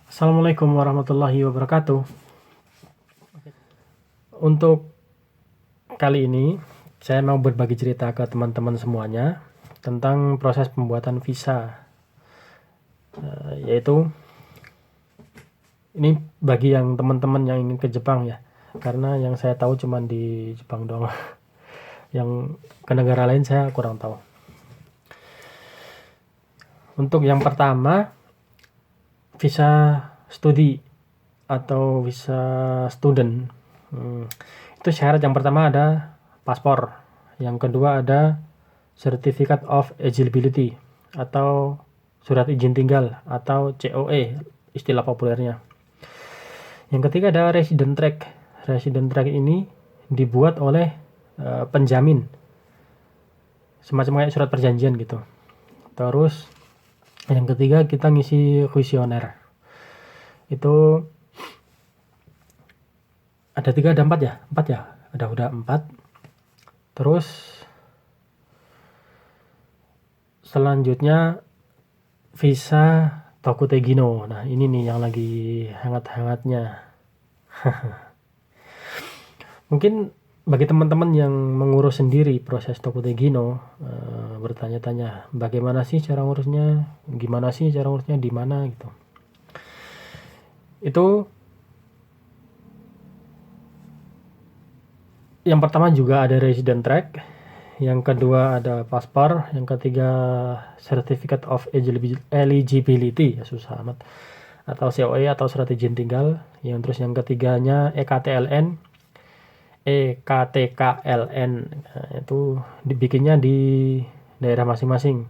Assalamualaikum warahmatullahi wabarakatuh. Untuk kali ini, saya mau berbagi cerita ke teman-teman semuanya tentang proses pembuatan visa, yaitu ini bagi yang teman-teman yang ingin ke Jepang ya, karena yang saya tahu cuma di Jepang doang. Yang ke negara lain saya kurang tahu. Untuk yang pertama, visa studi atau visa student. Itu syarat yang pertama ada paspor, yang kedua ada certificate of eligibility atau surat izin tinggal atau COE istilah populernya. Yang ketiga ada resident track. Resident track ini dibuat oleh penjamin, semacam kayak surat perjanjian gitu. Terus yang ketiga kita ngisi kuesioner. Itu ada 3 ada 4 ya? 4 ya? Ada udah 4. Terus selanjutnya visa Tokutegino. Nah, ini nih yang lagi hangat-hangatnya. Mungkin bagi teman-teman yang mengurus sendiri proses Tokutegino, bertanya-tanya, bagaimana sih cara ngurusnya? Gimana sih cara ngurusnya? Di mana gitu. Itu yang pertama juga ada resident track, yang kedua ada paspor, yang ketiga certificate of eligibility, ya susah amat, atau COE atau surat izin tinggal, yang terus yang ketiganya EKTLN. Nah, itu dibikinnya di daerah masing-masing.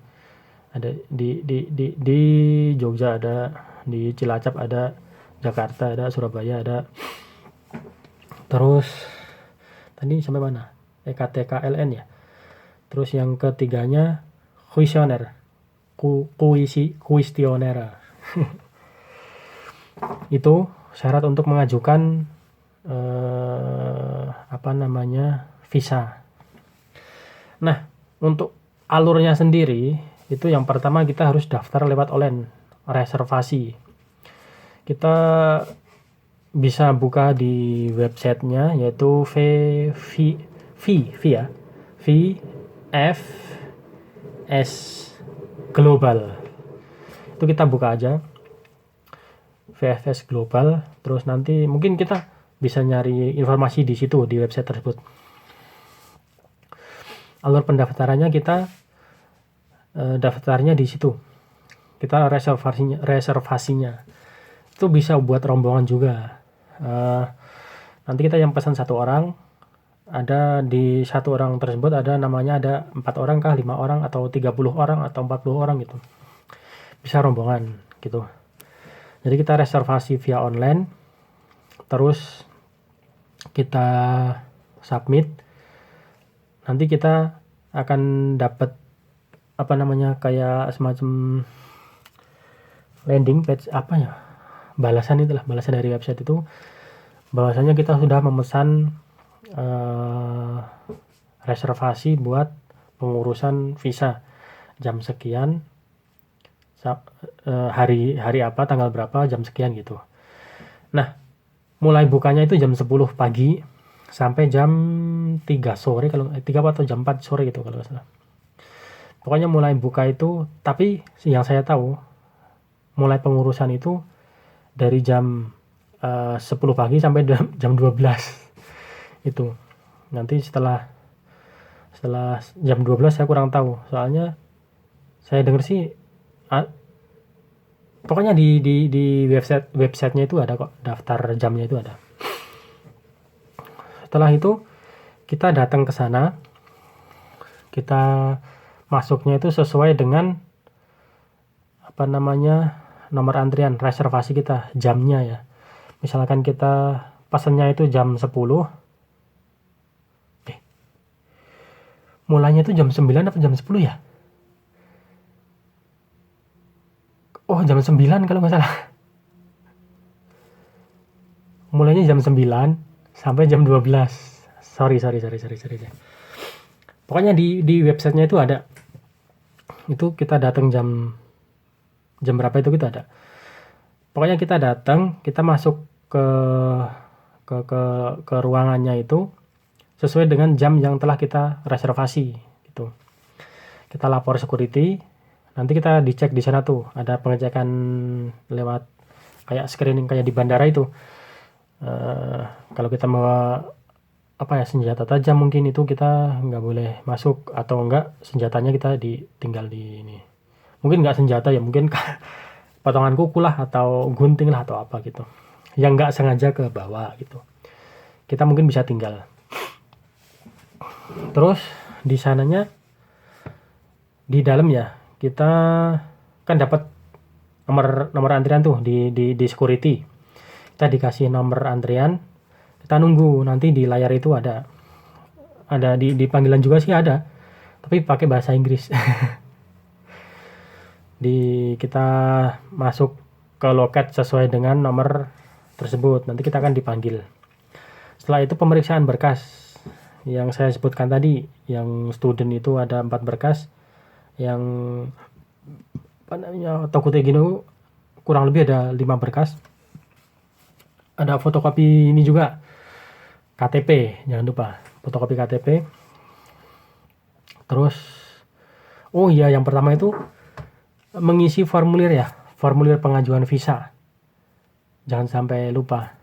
Ada di Jogja ada, di Cilacap ada, Jakarta ada, Surabaya ada. Terus tadi sampai mana? EKTKLN ya. Terus yang ketiganya kuesioner. Kuesioner. Itu syarat untuk mengajukan visa. Nah, untuk alurnya sendiri itu yang pertama kita harus daftar lewat online, reservasi. Kita bisa buka di websitenya yaitu VFS Global. Itu kita buka aja VFS Global, terus nanti mungkin kita bisa nyari informasi di situ di website tersebut. Alur pendaftarannya kita daftarnya di situ. Kita reservasinya. Itu bisa buat rombongan juga. Nanti kita yang pesan 1 orang, ada di 1 orang tersebut ada namanya ada 4 orang kah, 5 orang atau 30 orang atau 40 orang gitu. Bisa rombongan gitu. Jadi kita reservasi via online, terus kita submit, nanti kita akan dapat kayak semacam landing page balasan dari website itu, bahwasanya kita sudah memesan reservasi buat pengurusan visa jam sekian, hari apa, tanggal berapa, jam sekian gitu. Nah, mulai bukanya itu jam 10 pagi sampai jam 3 sore, kalau 3 atau jam 4 sore gitu kalau nggak salah. Pokoknya mulai buka itu, tapi yang saya tahu mulai pengurusan itu dari jam 10 pagi sampai jam 12 itu. Nanti setelah jam 12 saya kurang tahu, soalnya saya dengar sih pokoknya di websitenya itu ada kok, daftar jamnya itu ada. Setelah itu kita datang ke sana, kita masuknya itu sesuai dengan nomor antrian reservasi kita, jamnya ya. Misalkan kita pesannya itu jam 10, mulainya itu jam 9 atau jam 10 ya? Oh, jam 9 kalau nggak salah. Mulainya jam 9 sampai jam 12. Sorry. Pokoknya di websitenya itu ada. Itu kita datang jam berapa itu kita ada. Pokoknya kita datang, kita masuk ke ruangannya itu sesuai dengan jam yang telah kita reservasi gitu. Kita lapor security, nanti kita dicek di sana tuh, ada pengecekan lewat kayak screening kayak di bandara itu. Kalau kita mau senjata tajam mungkin itu kita nggak boleh masuk, atau enggak senjatanya kita ditinggal di ini. Mungkin nggak senjata ya, mungkin potongan kuku lah atau gunting lah atau apa gitu. Yang nggak sengaja ke bawah gitu. Kita mungkin bisa tinggal. Terus di sananya di dalam ya kita kan dapat nomor antrian tuh di security. Kita dikasih nomor antrian, kita nunggu, nanti di layar itu ada di panggilan juga sih ada, tapi pakai bahasa Inggris. Kita masuk ke loket sesuai dengan nomor tersebut, nanti kita akan dipanggil. Setelah itu pemeriksaan berkas yang saya sebutkan tadi, yang student itu ada 4 berkas, yang Tokute Gino kurang lebih ada 5 berkas. Ada fotokopi ini juga, KTP, jangan lupa fotokopi KTP. Terus yang pertama itu mengisi formulir ya, formulir pengajuan visa. Jangan sampai lupa.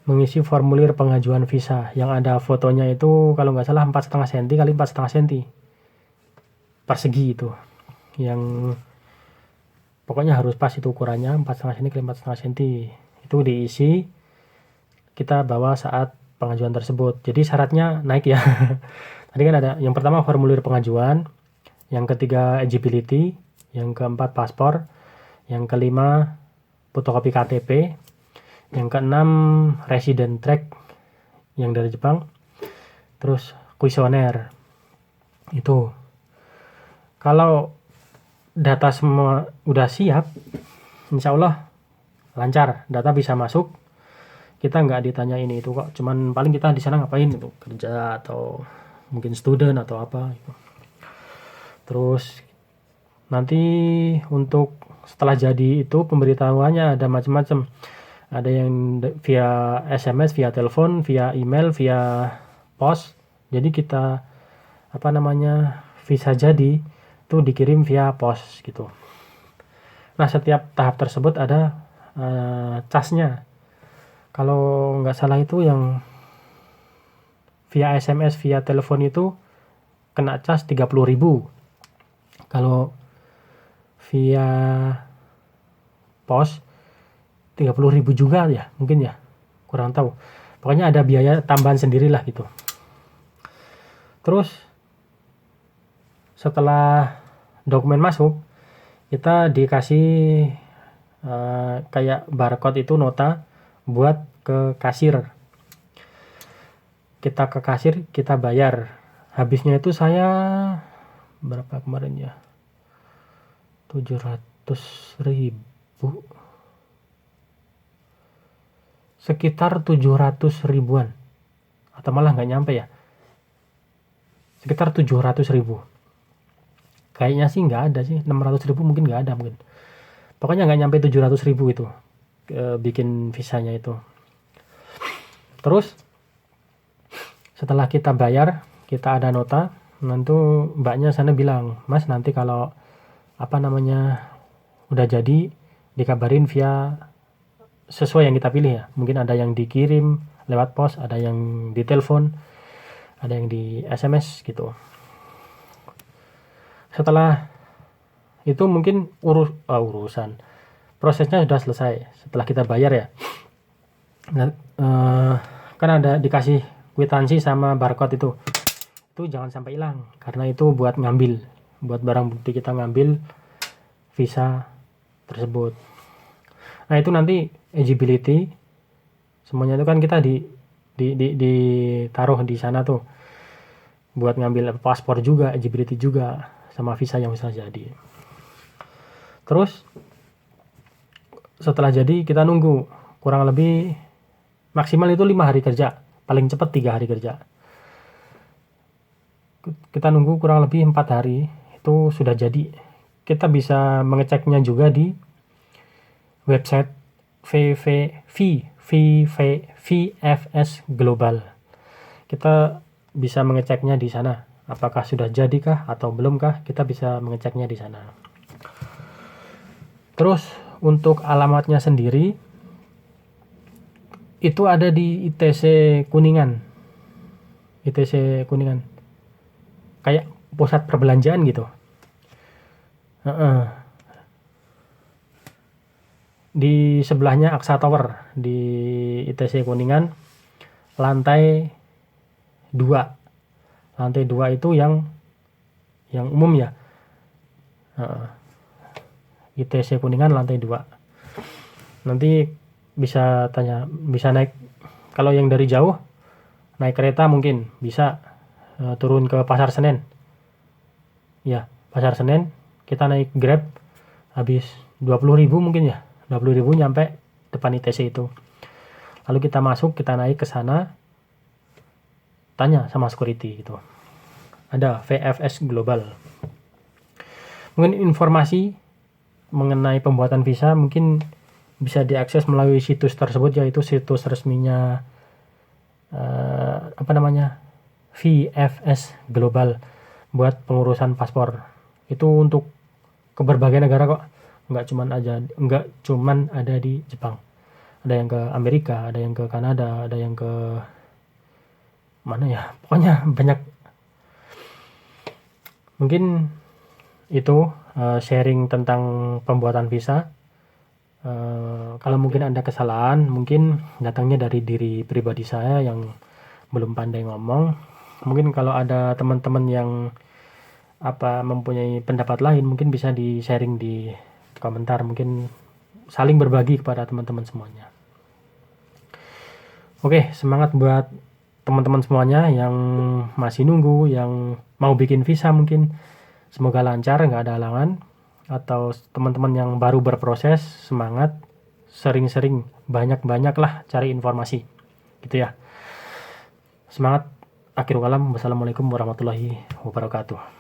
Mengisi formulir pengajuan visa yang ada fotonya itu kalau nggak salah 4,5 cm kali 4,5 cm persegi itu. Yang pokoknya harus pas itu ukurannya, 4,5 cm kali 4,5 cm. Itu diisi, kita bawa saat pengajuan tersebut. Jadi syaratnya naik ya. Tadi kan ada yang pertama formulir pengajuan, yang ketiga eligibility, yang keempat paspor, yang kelima fotokopi KTP, yang keenam resident track yang dari Jepang, terus kuesioner. Itu kalau data semua udah siap, insya Allah lancar, data bisa masuk. Kita nggak ditanya ini itu kok, cuman paling kita di sana ngapain gitu, kerja atau mungkin student atau apa gitu. Terus nanti untuk setelah jadi itu pemberitahuannya ada macam-macam. Ada yang via SMS, via telepon, via email, via pos. Jadi kita visa jadi itu dikirim via pos gitu. Nah, setiap tahap tersebut ada casnya. Kalau nggak salah itu yang via SMS, via telepon itu kena cas 30.000. Kalau via pos 30.000 juga ya, mungkin ya, kurang tahu. Pokoknya ada biaya tambahan sendirilah gitu. Terus setelah dokumen masuk, kita dikasih kayak barcode itu, nota buat ke kasir. Kita ke kasir, kita bayar. Habisnya itu saya berapa kemarin ya, 700.000, sekitar 700.000-an, atau malah nggak nyampe ya, sekitar 700.000. Kayaknya sih nggak ada sih, 600.000 mungkin nggak ada mungkin. Pokoknya nggak nyampe 700.000 itu bikin visanya itu. Terus setelah kita bayar, kita ada nota, nanti mbaknya sana bilang, Mas nanti kalau udah jadi dikabarin via sesuai yang kita pilih ya. Mungkin ada yang dikirim lewat pos, ada yang di telepon, ada yang di SMS gitu. Setelah itu mungkin urusan prosesnya sudah selesai setelah kita bayar ya. Nah, kan ada dikasih kwitansi sama barcode itu jangan sampai hilang, karena itu buat barang bukti kita ngambil visa tersebut. Nah, itu nanti eligibility semuanya itu kan kita ditaruh di sana tuh buat ngambil paspor juga, eligibility juga, sama visa yang bisa jadi. Terus setelah jadi kita nunggu kurang lebih maksimal itu 5 hari kerja, paling cepat 3 hari kerja. Kita nunggu kurang lebih 4 hari itu sudah jadi. Kita bisa mengeceknya juga di website VFS Global. Kita bisa mengeceknya di sana. Apakah sudah jadikah atau belumkah? Kita bisa mengeceknya di sana. Terus untuk alamatnya sendiri itu ada di ITC Kuningan. ITC Kuningan. Kayak pusat perbelanjaan gitu. Di sebelahnya Aksa Tower di ITC Kuningan, lantai 2. Lantai 2 itu yang umum ya. ITC Kuningan lantai 2. Nanti bisa naik, kalau yang dari jauh naik kereta mungkin bisa turun ke Pasar Senen. Ya, Pasar Senen kita naik Grab habis 20.000 mungkin ya. 20.000 nyampe depan ITC itu. Lalu kita masuk, kita naik ke sana, tanya sama security gitu. Ada VFS Global. Mungkin informasi mengenai pembuatan visa mungkin bisa diakses melalui situs tersebut, yaitu situs resminya VFS Global buat pengurusan paspor. Itu untuk ke berbagai negara kok. Enggak cuman ada di Jepang. Ada yang ke Amerika, ada yang ke Kanada, ada yang ke mana ya? Pokoknya banyak. Mungkin itu sharing tentang pembuatan visa. Kalau mungkin ada kesalahan, mungkin datangnya dari diri pribadi saya yang belum pandai ngomong. Mungkin kalau ada teman-teman yang mempunyai pendapat lain, mungkin bisa di sharing di komentar, mungkin saling berbagi kepada teman-teman semuanya. Oke, semangat buat teman-teman semuanya yang masih nunggu, yang mau bikin visa mungkin. Semoga lancar, nggak ada halangan. Atau teman-teman yang baru berproses, semangat, sering-sering, banyak-banyak lah cari informasi. Gitu ya. Semangat. Akhirul kalam. Wassalamualaikum warahmatullahi wabarakatuh.